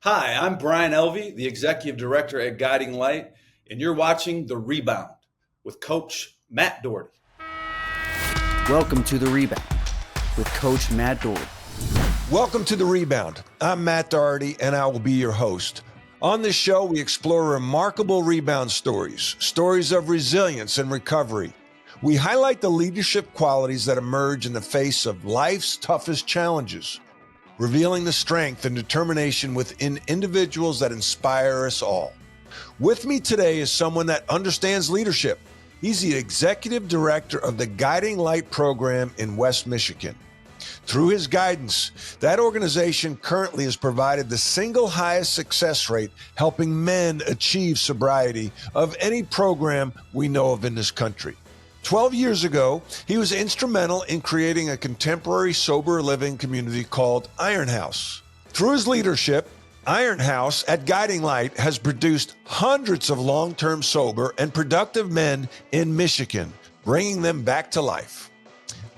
Hi, I'm Brian Elve, the Executive Director at Guiding Light, and you're watching The Rebound with Coach Matt Doherty. Welcome to The Rebound with Coach Matt Doherty. Welcome to The Rebound. I'm Matt Doherty, and I will be your host. On this show, we explore remarkable rebound stories of resilience and recovery. We highlight the leadership qualities that emerge in the face of life's toughest challenges, revealing the strength and determination within individuals that inspire us all. With me today is someone that understands leadership. He's the executive director of the Guiding Light program in West Michigan. Through his guidance, that organization currently has provided the single highest success rate helping men achieve sobriety of any program we know of in this country. 12 years ago, he was instrumental in creating a contemporary sober living community called Iron House. Through his leadership, Iron House at Guiding Light has produced hundreds of long-term sober and productive men in Michigan, bringing them back to life.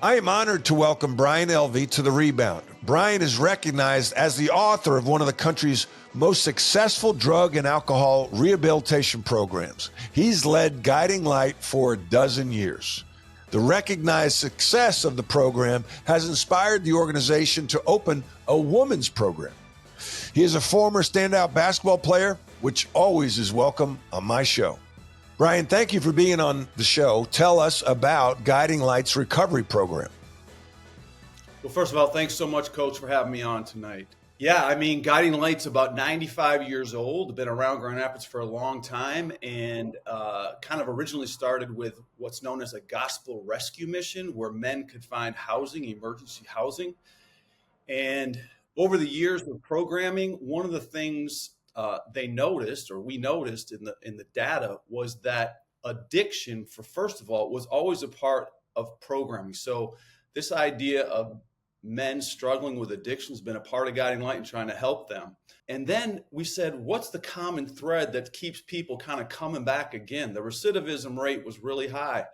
I am honored to welcome Brian Elve to The Rebound. Brian is recognized as the author of one of the country's most successful drug and alcohol rehabilitation programs. He's led Guiding Light for a dozen years. The recognized success of the program has inspired the organization to open a women's program. He is a former standout basketball player, which always is welcome on my show. Brian, thank you for being on the show. Tell us about Guiding Light's recovery program. Well, first of all, thanks so much, Coach, for having me on tonight. Yeah, Guiding Light's about 95 years old, been around Grand Rapids for a long time, and kind of originally started with what's known as a gospel rescue mission, where men could find housing, emergency housing. And over the years of programming, one of the things we noticed in the data was that addiction, first of all, was always a part of programming. So this idea of men struggling with addiction has been a part of Guiding Light and trying to help them. And then we said, what's the common thread that keeps people kind of coming back again? The recidivism rate was really high.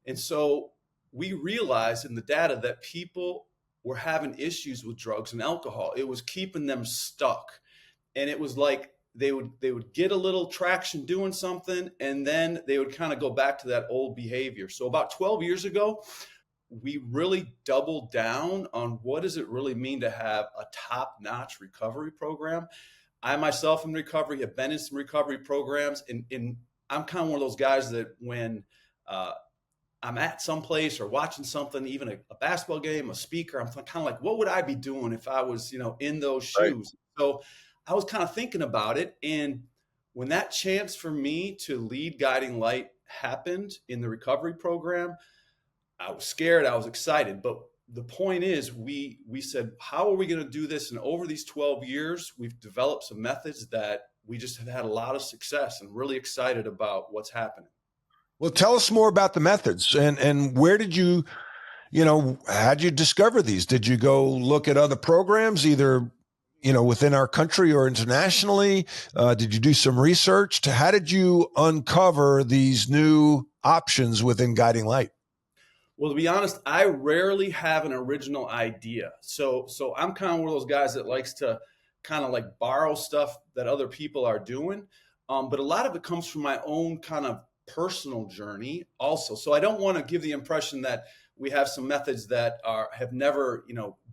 And so we realized in the data that people were having issues with drugs and alcohol. It was keeping them stuck. And it was like they would get a little traction doing something, and then they would kind of go back to that old behavior. So about 12 years ago, we really doubled down on what does it really mean to have a top-notch recovery program. I myself in recovery have been in some recovery programs, and I'm kind of one of those guys that when I'm at some place or watching something, even a basketball game, a speaker, I'm kind of like, what would I be doing if I was, in those shoes? Right. So I was kind of thinking about it. And when that chance for me to lead Guiding Light happened in the recovery program, I was scared, I was excited. But the point is, we said, how are we going to do this? And over these 12 years, we've developed some methods that we just have had a lot of success and really excited about what's happening. Well, tell us more about the methods and where did you how'd you discover these? Did you go look at other programs, either, within our country or internationally? Did you do some research? How did you uncover these new options within Guiding Light? Well, to be honest, I rarely have an original idea. So I'm kind of one of those guys that likes to kind of like borrow stuff that other people are doing. But a lot of it comes from my own kind of personal journey also. So I don't want to give the impression that we have some methods that have never,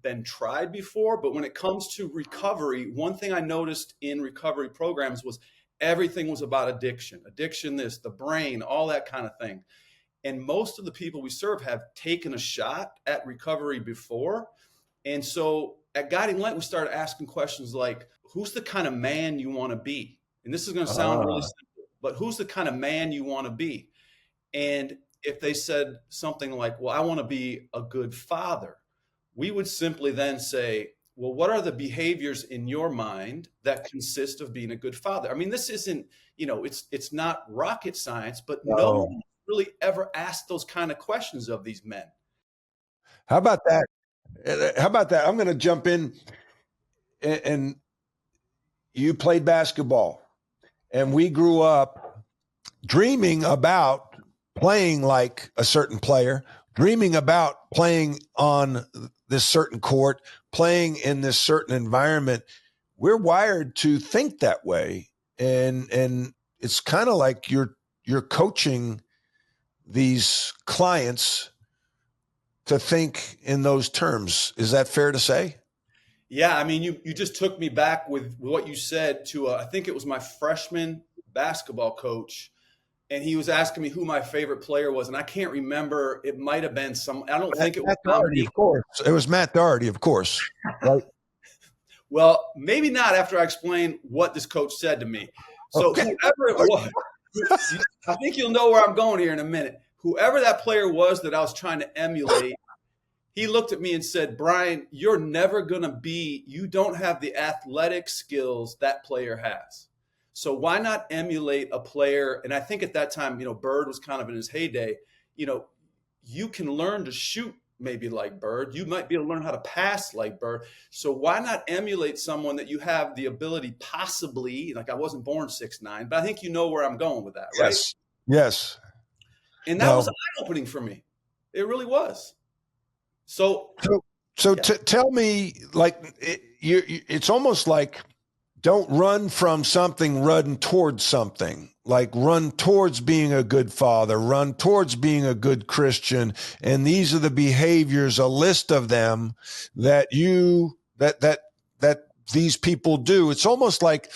been tried before. But when it comes to recovery, one thing I noticed in recovery programs was everything was about addiction, the brain, all that kind of thing. And most of the people we serve have taken a shot at recovery before. And so at Guiding Light, we started asking questions like, who's the kind of man you want to be? And this is going to sound really simple, but who's the kind of man you want to be? And if they said something like, well, I want to be a good father, we would simply then say, well, what are the behaviors in your mind that consist of being a good father? This isn't, it's not rocket science, but no one really ever asked those kind of questions of these men. How about that? I'm going to jump in. And you played basketball, and we grew up dreaming about playing like a certain player, dreaming about playing on this certain court, playing in this certain environment. we're wired to think that way. And it's kind of like you're coaching these clients to think in those terms. Is that fair to say? Yeah, I mean, you just took me back with what you said to I think it was my freshman basketball coach, and he was asking me who my favorite player was, and I can't remember. It might have been some. I don't think it was Matt Doherty, of course. It was Matt Doherty, of course. Right. Well, maybe not after I explain what this coach said to me. So Okay. whoever it was, I think you'll know where I'm going here in a minute. Whoever that player was that I was trying to emulate, he looked at me and said, Brian, you're never going to be, you don't have the athletic skills that player has. So why not emulate a player? And I think at that time, Bird was kind of in his heyday. You can learn to shoot maybe like Bird. You might be able to learn how to pass like Bird. So why not emulate someone that you have the ability possibly, like I wasn't born 6'9", but I think you know where I'm going with that, right? Yes. And that was eye-opening for me. It really was. So yeah. Tell me, like, it's almost like don't run from something, run towards something. Like run towards being a good father, run towards being a good Christian. And these are the behaviors, a list of them that that these people do. It's almost like,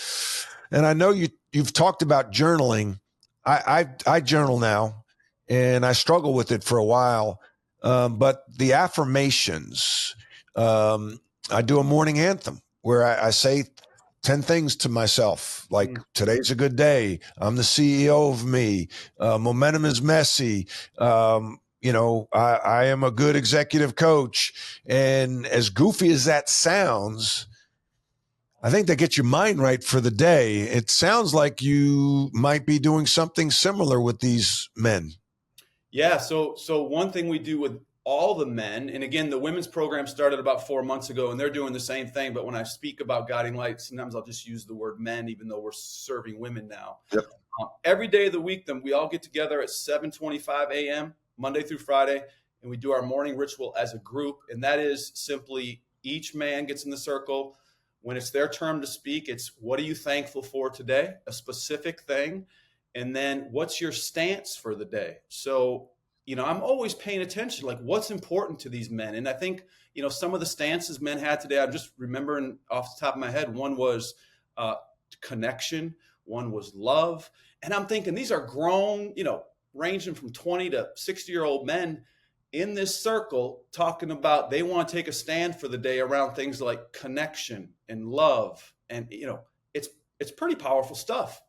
and I know you've talked about journaling. I journal now, and I struggle with it for a while. But the affirmations, I do a morning anthem where I say 10 things to myself, like today's a good day. I'm the CEO of me. Momentum is messy. I am a good executive coach. And as goofy as that sounds, I think that gets your mind right for the day. It sounds like you might be doing something similar with these men. Yeah. So one thing we do with all the men, and again, the women's program started about 4 months ago, and they're doing the same thing. But when I speak about guiding light, sometimes I'll just use the word men, even though we're serving women now. Yep. Every day of the week, then we all get together at 7:25 a.m. Monday through Friday, and we do our morning ritual as a group. And that is simply each man gets in the circle. When it's their turn to speak, it's what are you thankful for today? A specific thing. And then what's your stance for the day? So, I'm always paying attention, like what's important to these men. And I think, some of the stances men had today, I'm just remembering off the top of my head, one was connection, one was love. And I'm thinking these are grown, ranging from 20 to 60-year-old men in this circle talking about they want to take a stand for the day around things like connection and love. And, it's pretty powerful stuff.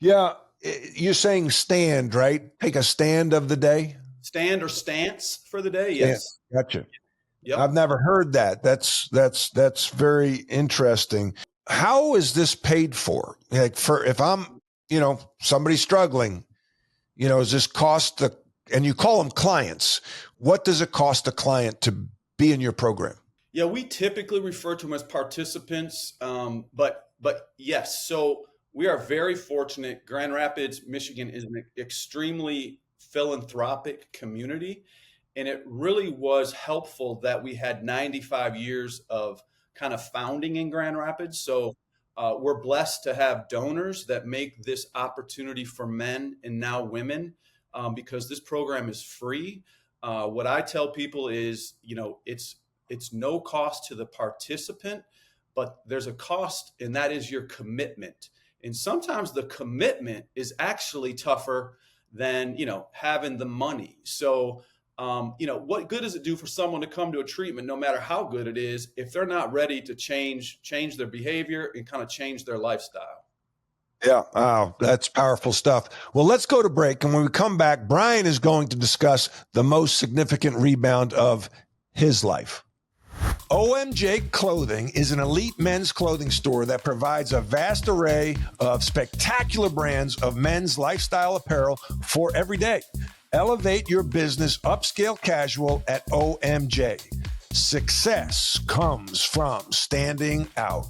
Yeah. You're saying stand, right? Take a stand of the day? Stand or stance for the day. Yes. Yeah, gotcha. Yep. I've never heard that. That's very interesting. How is this paid for? Like if I'm, somebody struggling, is this cost and you call them clients. What does it cost a client to be in your program? Yeah, we typically refer to them as participants. But yes, so we are very fortunate. Grand Rapids, Michigan is an extremely philanthropic community. And it really was helpful that we had 95 years of kind of founding in Grand Rapids. So we're blessed to have donors that make this opportunity for men and now women because this program is free. What I tell people is, it's no cost to the participant, but there's a cost, and that is your commitment. And sometimes the commitment is actually tougher than, having the money. So, what good does it do for someone to come to a treatment, no matter how good it is, if they're not ready to change their behavior and kind of change their lifestyle? Yeah. Wow. That's powerful stuff. Well, let's go to break. And when we come back, Brian is going to discuss the most significant rebound of his life. OMJ Clothing is an elite men's clothing store that provides a vast array of spectacular brands of men's lifestyle apparel for every day. Elevate your business upscale casual at OMJ. Success comes from standing out.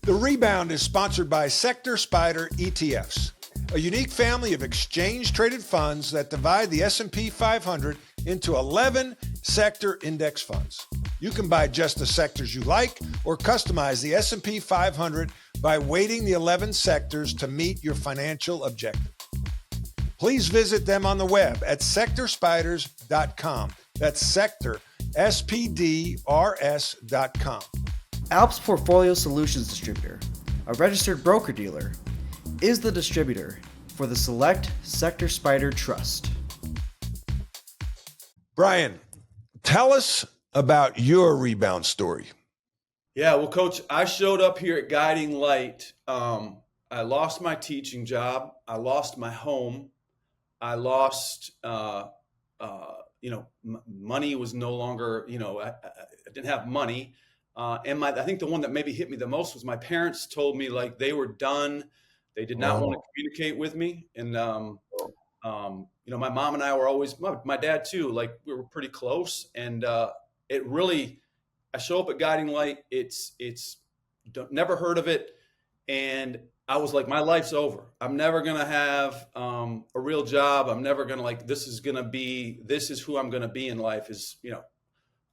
The Rebound is sponsored by Sector Spider ETFs, a unique family of exchange-traded funds that divide the S&P 500 into 11 sector index funds. You can buy just the sectors you like or customize the S&P 500 by weighting the 11 sectors to meet your financial objective. Please visit them on the web at sectorspiders.com. That's sector, SPDRS.com. Alps Portfolio Solutions Distributor, a registered broker-dealer, is the distributor for the Select Sector Spider Trust. Brian, tell us about your rebound story. Yeah, well, Coach, I showed up here at Guiding Light. I lost my teaching job. I lost my home. I lost, money was no longer, I didn't have money. And I think the one that maybe hit me the most was my parents told me like they were done. They did not want to communicate with me. And, my mom and I were always, my dad too, like we were pretty close. And it really, I show up at Guiding Light. It's never heard of it. And I was like, my life's over. I'm never going to have a real job. I'm never going to this is who I'm going to be in life is,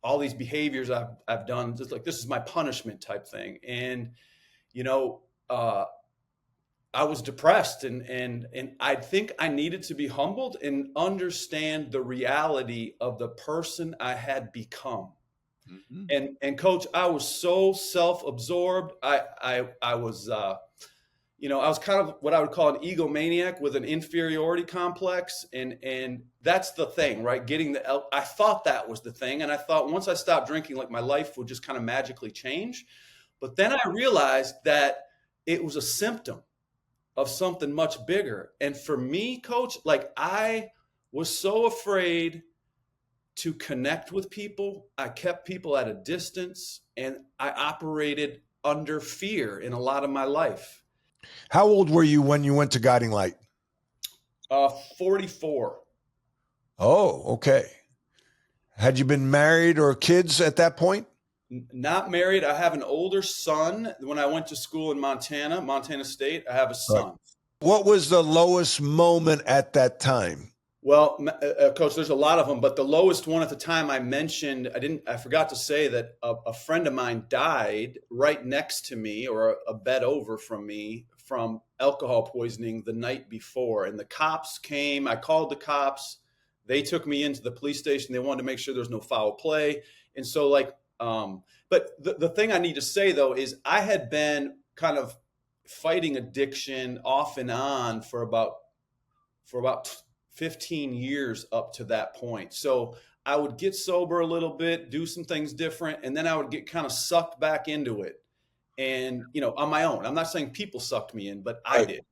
all these behaviors I've done. Just like, this is my punishment type thing. And, I was depressed and I think I needed to be humbled and understand the reality of the person I had become. Mm-hmm. And Coach, I was so self-absorbed. I was, I was kind of what I would call an egomaniac with an inferiority complex. And that's the thing, right? I thought that was the thing. And I thought once I stopped drinking, like my life would just kind of magically change. But then I realized that it was a symptom of something much bigger. And for me, Coach, like I was so afraid to connect with people. I kept people at a distance and I operated under fear in a lot of my life. How old were you when you went to Guiding Light? 44. Oh, okay. Had you been married or kids at that point? Not married. I have an older son. When I went to school in Montana State, I have a son. Right. What was the lowest moment at that time? Well, Coach, there's a lot of them, but the lowest one at the time I mentioned, I forgot to say that a friend of mine died right next to me or a bed over from me from alcohol poisoning the night before. And the cops came. I called the cops. They took me into the police station. They wanted to make sure there's no foul play. And so but the thing I need to say though, is I had been kind of fighting addiction off and on for about 15 years up to that point. So I would get sober a little bit, do some things different, and then I would get kind of sucked back into it. And, on my own. I'm not saying people sucked me in, but I did.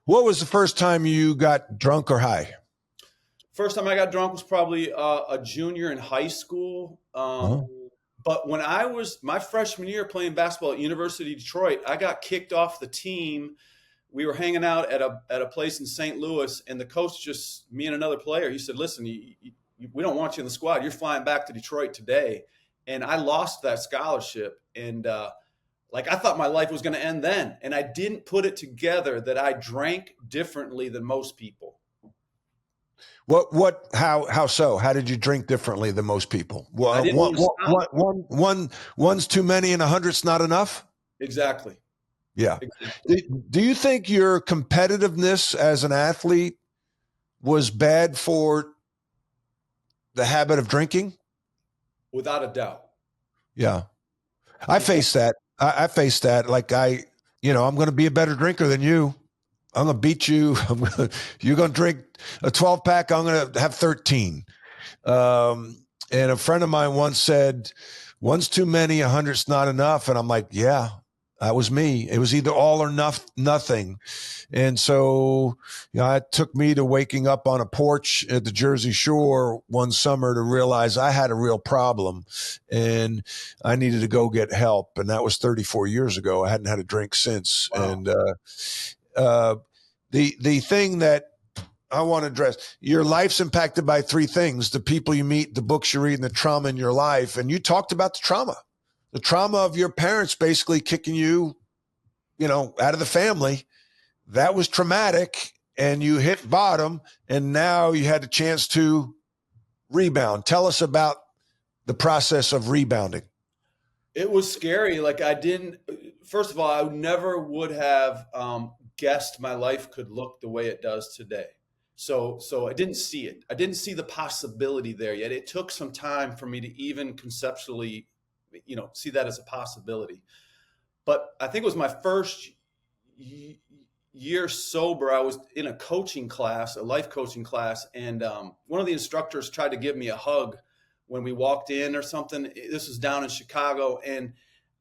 What was the first time you got drunk or high? First time I got drunk was probably a junior in high school. But when I was my freshman year playing basketball at University of Detroit, I got kicked off the team. We were hanging out at a place in St. Louis, and the coach me and another player, he said, listen, we don't want you in the squad. You're flying back to Detroit today. And I lost that scholarship. And I thought my life was going to end then. And I didn't put it together that I drank differently than most people. How so? How did you drink differently than most people? Well, one's too many and 100's not enough? Exactly. Yeah. Exactly. Do you think your competitiveness as an athlete was bad for the habit of drinking? Without a doubt. Yeah. I faced that. I faced that. Like I'm going to be a better drinker than you. I'm going to beat you. You're going to drink a 12-pack. I'm going to have 13. And a friend of mine once said, one's too many, 100's not enough. And I'm like, yeah, that was me. It was either all or nothing. And so, it took me to waking up on a porch at the Jersey Shore one summer to realize I had a real problem and I needed to go get help. And that was 34 years ago. I hadn't had a drink since. Wow. And, the thing that I want to address, your life's impacted by three things: the people you meet, the books you read, and the trauma in your life. And you talked about the trauma of your parents basically kicking you, out of the family. That was traumatic, and you hit bottom, and now you had a chance to rebound. Tell us about the process of rebounding? It was scary. Like first of all, I never would have guessed my life could look the way it does today. So I didn't see it. I didn't see the possibility there yet. It took some time for me to even conceptually, see that as a possibility. But I think it was my first year sober. I was in a coaching class, a life coaching class, and one of the instructors tried to give me a hug when we walked in or something. This was down in Chicago, and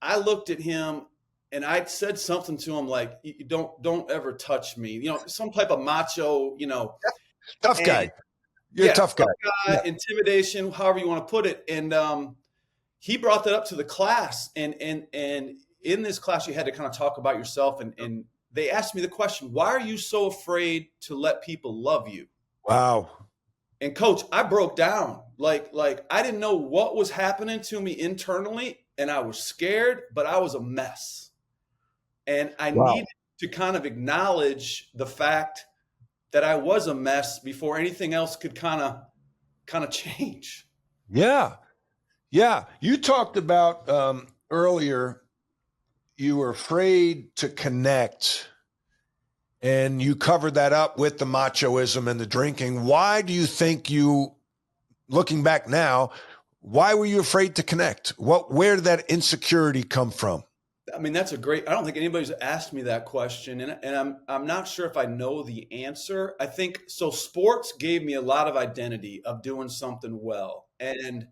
I looked at him and I said something to him like, don't ever touch me, some type of macho, Tough and guy. You're a tough guy. Yeah. Intimidation, however you want to put it. And he brought that up to the class, and in this class you had to kind of talk about yourself, and they asked me the question, why are you so afraid to let people love you? Wow. And coach, I broke down. Like I didn't know what was happening to me internally, and I was scared, but I was a mess. And I needed to kind of acknowledge the fact that I was a mess before anything else could kind of change. Yeah. Yeah. You talked about earlier, you were afraid to connect, and you covered that up with the machoism and the drinking. Why do you think looking back now, why were you afraid to connect? Where did that insecurity come from? I mean, I don't think anybody's asked me that question, and I'm not sure if I know the answer. I think so. Sports gave me a lot of identity of doing something well, and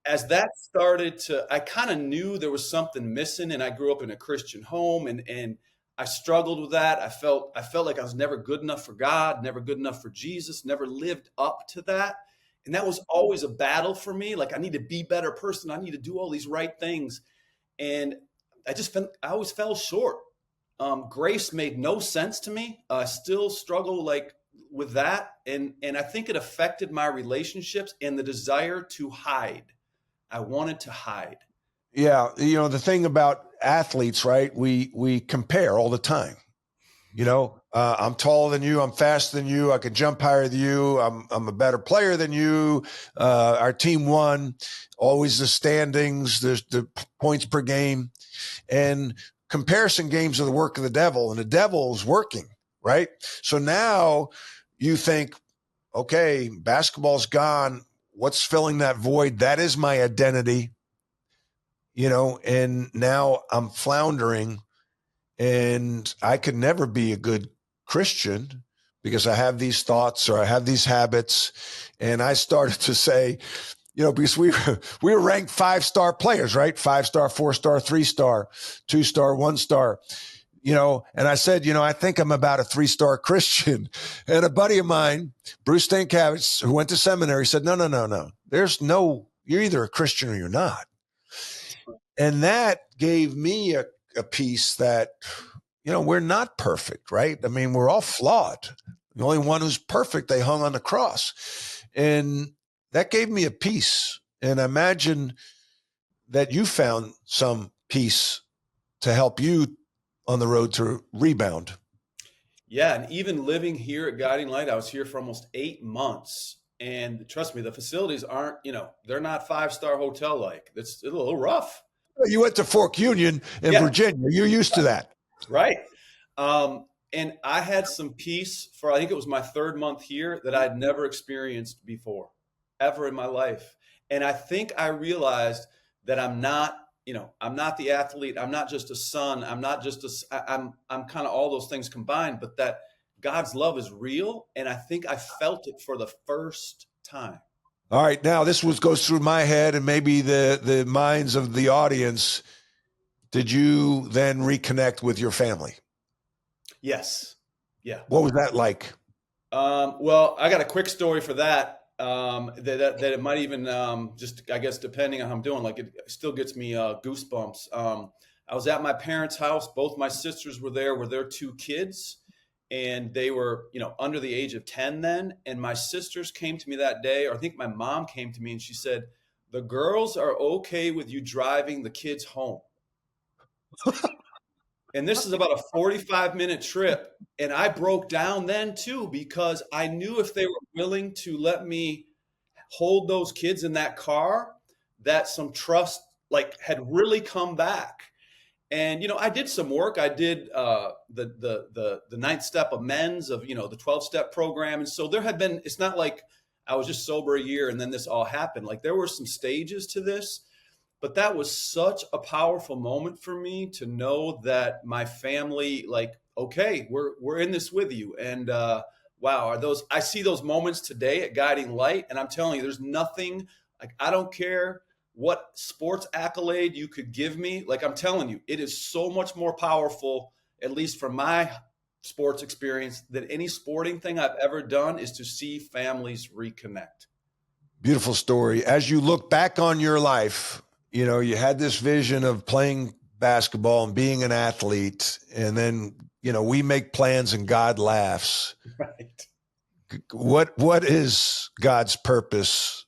as that started I kind of knew there was something missing, and I grew up in a Christian home, and I struggled with that. I felt like I was never good enough for God, never good enough for Jesus, never lived up to that, and that was always a battle for me. Like, I need to be a better person. I need to do all these right things, and I always fell short. Grace made no sense to me. I still struggle with that, and I think it affected my relationships and the desire to hide. I wanted to hide. Yeah, the thing about athletes, right? We compare all the time. I'm taller than you. I'm faster than you. I can jump higher than you. I'm a better player than you. Our team won. Always the standings. There's the points per game. And comparison games are the work of the devil, and the devil is working, right? So now you think, okay, basketball's gone. What's filling that void? That is my identity, and now I'm floundering, and I could never be a good Christian because I have these thoughts or I have these habits. And I started to say, because we were ranked 5-star players, right? 5-star, 4-star, 3-star, 2-star, 1-star, and I said, I think I'm about a 3-star Christian. And a buddy of mine, Bruce Stankiewicz, who went to seminary, said, no. You're either a Christian or you're not. And that gave me a piece that, we're not perfect, right? I mean, we're all flawed. The only one who's perfect, they hung on the cross. And that gave me a peace. And I imagine that you found some peace to help you on the road to rebound. Yeah. And even living here at Guiding Light, I was here for almost 8 months. And trust me, the facilities aren't, they're not 5-star hotel like. It's a little rough. You went to Fork Union in Virginia. You're used to that. Right. And I had some peace I think it was my 3rd month here that I'd never experienced before, ever in my life. And I think I realized that I'm not the athlete. I'm not just a son. I'm not just I'm kind of all those things combined, but that God's love is real. And I think I felt it for the first time. All right. Now this goes through my head and maybe the minds of the audience. Did you then reconnect with your family? Yes. Yeah. What was that like? Well, I got a quick story for that. That it might even just, I guess, depending on how I'm doing, like it still gets me goosebumps. I was at my parents' house. Both my sisters were there with their 2 kids, and they were, under the age of 10 then. And my sisters came to me that day, or I think my mom came to me, and she said, "The girls are okay with you driving the kids home." And this is about a 45-minute trip. And I broke down then too, because I knew if they were willing to let me hold those kids in that car, that some trust like had really come back. And I did some work. I did the ninth step of men's of the 12-step program, and so there had been. It's not like I was just sober a year and then this all happened. Like there were some stages to this, but that was such a powerful moment for me to know that my family, like, okay, we're in this with you. And wow, I see those moments today at Guiding Light, and I'm telling you, there's nothing like I don't care what sports accolade you could give me. Like I'm telling you, it is so much more powerful, at least from my sports experience, than any sporting thing I've ever done, is to see families reconnect. Beautiful story. As you look back on your life, you had this vision of playing basketball and being an athlete, and then, we make plans and God laughs. Right. What is God's purpose?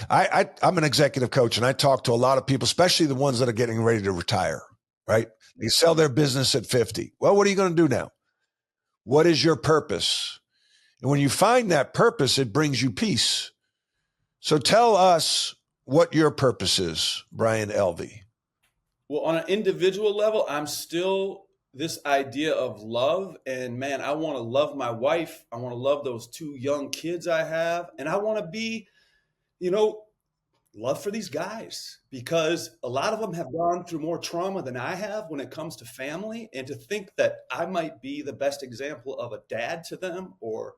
I'm an executive coach, and I talk to a lot of people, especially the ones that are getting ready to retire, right? They sell their business at 50. Well, what are you going to do now? What is your purpose? And when you find that purpose, it brings you peace. So tell us what your purpose is, Brian Elve. Well, on an individual level, I'm still this idea of love. And man, I want to love my wife. I want to love those 2 young kids I have. And I want to be, love for these guys, because a lot of them have gone through more trauma than I have when it comes to family. And to think that I might be the best example of a dad to them, or,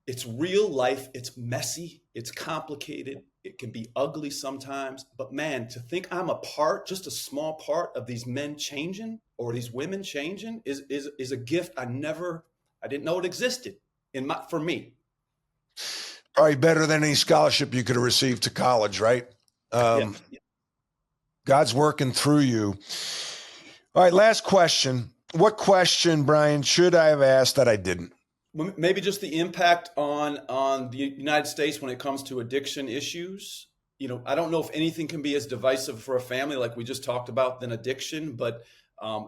it's real life. It's messy. It's complicated. It can be ugly sometimes. But man, to think I'm just a small part of these men changing or these women changing is a gift I didn't know it existed for me. Probably better than any scholarship you could have received to college, right? Yeah. God's working through you. All right, last question. What question, Brian, should I have asked that I didn't? Maybe just the impact on the United States when it comes to addiction issues. I don't know if anything can be as divisive for a family like we just talked about than addiction, but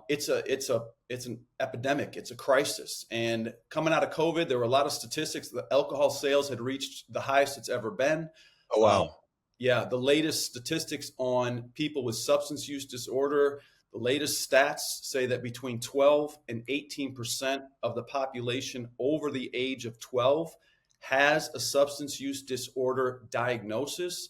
it's an epidemic. It's a crisis. And coming out of COVID, there were a lot of statistics that alcohol sales had reached the highest it's ever been. Oh, wow. Yeah, the latest statistics on people with substance use disorder, the latest stats say that between 12 and 18% of the population over the age of 12 has a substance use disorder diagnosis.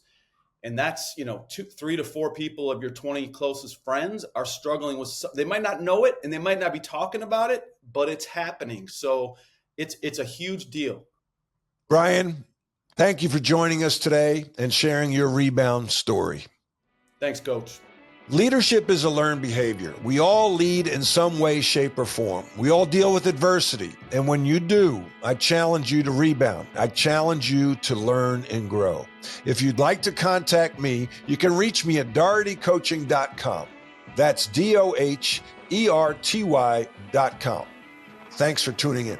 And that's, 3 to 4 people of your 20 closest friends are struggling with, they might not know it and they might not be talking about it, but it's happening. So it's a huge deal. Brian, thank you for joining us today and sharing your rebound story. Thanks, Coach. Leadership is a learned behavior. We all lead in some way, shape, or form. We all deal with adversity. And when you do, I challenge you to rebound. I challenge you to learn and grow. If you'd like to contact me, you can reach me at dohertycoaching.com. That's DOHERTY.com. Thanks for tuning in.